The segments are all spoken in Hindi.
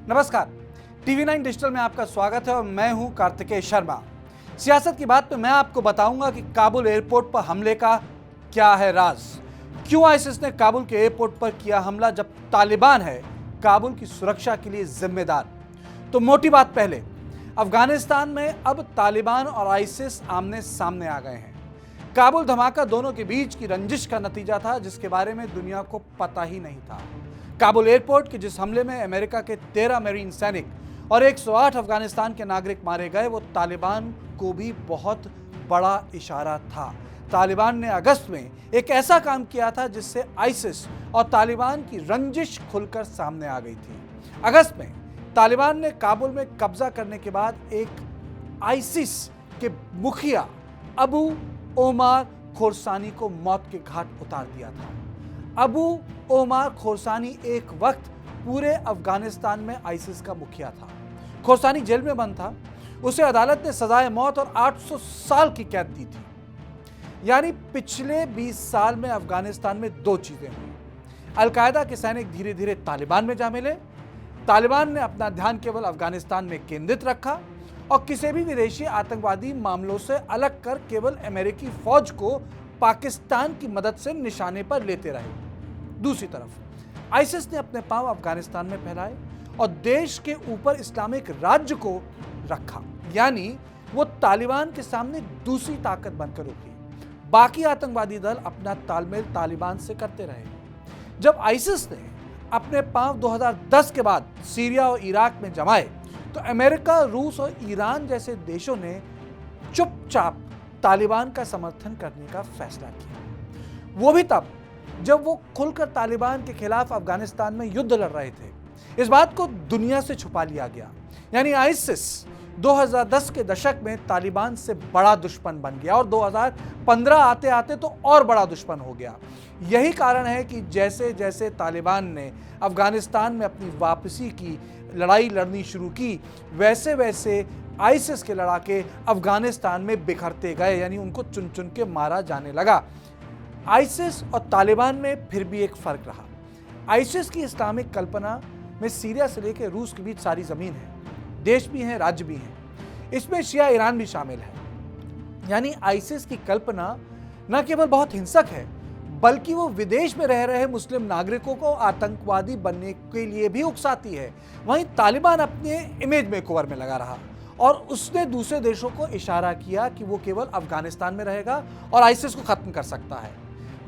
नमस्कार, टीवी 9 डिजिटल में आपका स्वागत है और मैं हूं कार्तिकेय शर्मा। सियासत की बात में मैं आपको बताऊंगा कि काबुल एयरपोर्ट पर हमले का क्या है राज, क्यों आईसिस ने काबुल के एयरपोर्ट पर किया हमला जब तालिबान है काबुल की सुरक्षा के लिए जिम्मेदार। तो मोटी बात पहले, अफगानिस्तान में अब तालिबान और आईसिस आमने सामने आ गए हैं। काबुल धमाका दोनों के बीच की रंजिश का नतीजा था जिसके बारे में दुनिया को पता ही नहीं था। काबुल एयरपोर्ट के जिस हमले में अमेरिका के 13 मेरीन सैनिक और 108 अफगानिस्तान के नागरिक मारे गए, वो तालिबान को भी बहुत बड़ा इशारा था। तालिबान ने अगस्त में एक ऐसा काम किया था जिससे आईसिस और तालिबान की रंजिश खुलकर सामने आ गई थी। अगस्त में तालिबान ने काबुल में कब्जा करने के बाद एक आईसिस के मुखिया अबू ओमार खोरसानी को मौत के घाट उतार दिया था। अबू ओमार खोरसानी एक वक्त पूरे अफगानिस्तान में आईसिस का मुखिया था। खोरसानी जेल में बंद था। उसे अदालत ने सजाए मौत और 800 साल की कैद दी थी। यानी पिछले 20 साल में अफगानिस्तान में दो चीजें हुई। अलकायदा के सैनिक धीरे धीरे तालिबान में जा मिले। तालिबान ने अपना ध्यान केवल अफगानिस्तान में केंद्रित रखा और किसी भी विदेशी आतंकवादी मामलों से अलग कर केवल अमेरिकी फौज को पाकिस्तान की मदद से निशाने पर लेते रहे। दूसरी तरफ आईसिस ने अपने पांव अफगानिस्तान में फैलाए और देश के ऊपर इस्लामिक राज्य को रखा, यानी वो तालिबान के सामने दूसरी ताकत बनकर उभरी। बाकी आतंकवादी दल अपना तालमेल तालिबान से करते रहे। जब आईसिस ने अपने पांव 2010 के बाद सीरिया और इराक में जमाए तो अमेरिका, रूस और ईरान जैसे देशों ने चुपचाप तालिबान का समर्थन करने का फैसला किया। वो भी तब जब वो खुलकर तालिबान के खिलाफ अफगानिस्तान में युद्ध लड़ रहे थे। इस बात को दुनिया से छुपा लिया गया। यानी आईसिस 2010 के दशक में तालिबान से बड़ा दुश्मन बन गया और 2015 आते आते तो और बड़ा दुश्मन हो गया। यही कारण है कि जैसे जैसे तालिबान ने अफगानिस्तान में अपनी वापसी की लड़ाई लड़नी शुरू की, वैसे वैसे आईसिस के लड़ाके अफगानिस्तान में बिखरते गए, यानी उनको चुन चुन के मारा जाने लगा। आईसिस और तालिबान में फिर भी एक फर्क रहा। आईसिस की इस्लामिक कल्पना में सीरिया से लेकर रूस के बीच सारी जमीन है, देश भी हैं, राज्य भी हैं। इसमें शिया ईरान भी शामिल है। यानी आईसिस की कल्पना न केवल बहुत हिंसक है, बल्कि वो विदेश में रह रहे मुस्लिम नागरिकों को आतंकवादी बनने के लिए भी उकसाती है। वहीं तालिबान अपने इमेज मेकओवर में लगा रहा और उसने दूसरे देशों को इशारा किया कि वो केवल अफगानिस्तान में रहेगा और आईसिस को खत्म कर सकता है।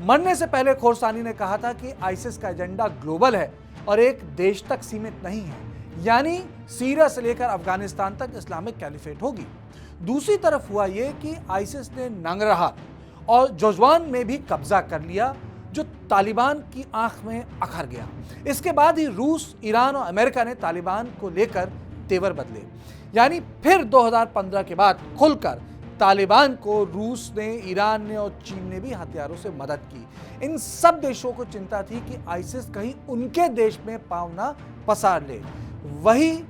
मरने से पहले खोरसानी ने कहा था कि आईसिस का एजेंडा ग्लोबल है और एक देश तक सीमित नहीं है, यानी सीरिया से लेकर अफगानिस्तान तक इस्लामिक कैलिफेट होगी। दूसरी तरफ हुआ यह कि आईसिस ने नंगरहार और जोजवान में भी कब्जा कर लिया, जो तालिबान की आंख में अखर गया। इसके बाद ही रूस, ईरान और अमेरिका ने तालिबान को लेकर तेवर बदले। यानी फिर 2015 के बाद खुलकर तालिबान को रूस ने, ईरान ने और चीन ने भी हथियारों से मदद की। इन सब देशों को चिंता थी कि आईसिस कहीं उनके देश में पांव ना पसार ले। वही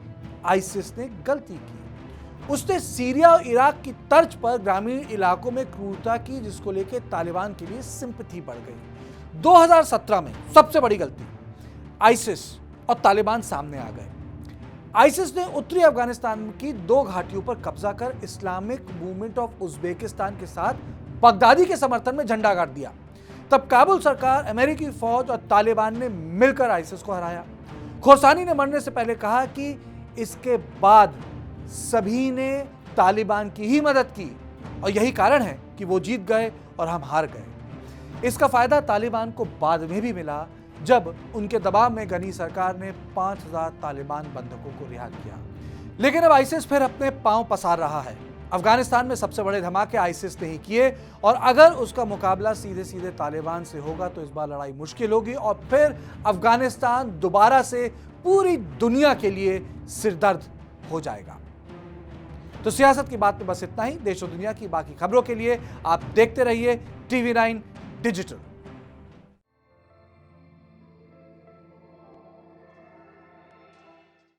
आईसिस ने गलती की। उसने सीरिया और इराक की तर्ज पर ग्रामीण इलाकों में क्रूरता की, जिसको लेकर तालिबान के लिए सिंपैथी बढ़ गई। 2017 में सबसे बड़ी गलती, आईसिस और तालिबान सामने आ गए। आईसिस ने उत्तरी अफगानिस्तान की 2 घाटियों पर कब्जा कर इस्लामिक मूवमेंट ऑफ उज़्बेकिस्तान के साथ बगदादी के समर्थन में झंडा गाड़ दिया। तब काबुल सरकार, अमेरिकी फौज और तालिबान ने मिलकर आईसिस को हराया। खोरसानी ने मरने से पहले कहा कि इसके बाद सभी ने तालिबान की ही मदद की और यही कारण है कि वो जीत गए और हम हार गए। इसका फायदा तालिबान को बाद में भी मिला जब उनके दबाव में गनी सरकार ने 5000 तालिबान बंधकों को रिहा किया। लेकिन अब आईसिस फिर अपने पांव पसार रहा है। अफगानिस्तान में सबसे बड़े धमाके आईसिस ने ही किए और अगर उसका मुकाबला सीधे सीधे तालिबान से होगा तो इस बार लड़ाई मुश्किल होगी और फिर अफगानिस्तान दोबारा से पूरी दुनिया के लिए सिरदर्द हो जाएगा। तो सियासत की बात में बस इतना ही। देश और दुनिया की बाकी खबरों के लिए आप देखते रहिए टीवी 9 डिजिटल।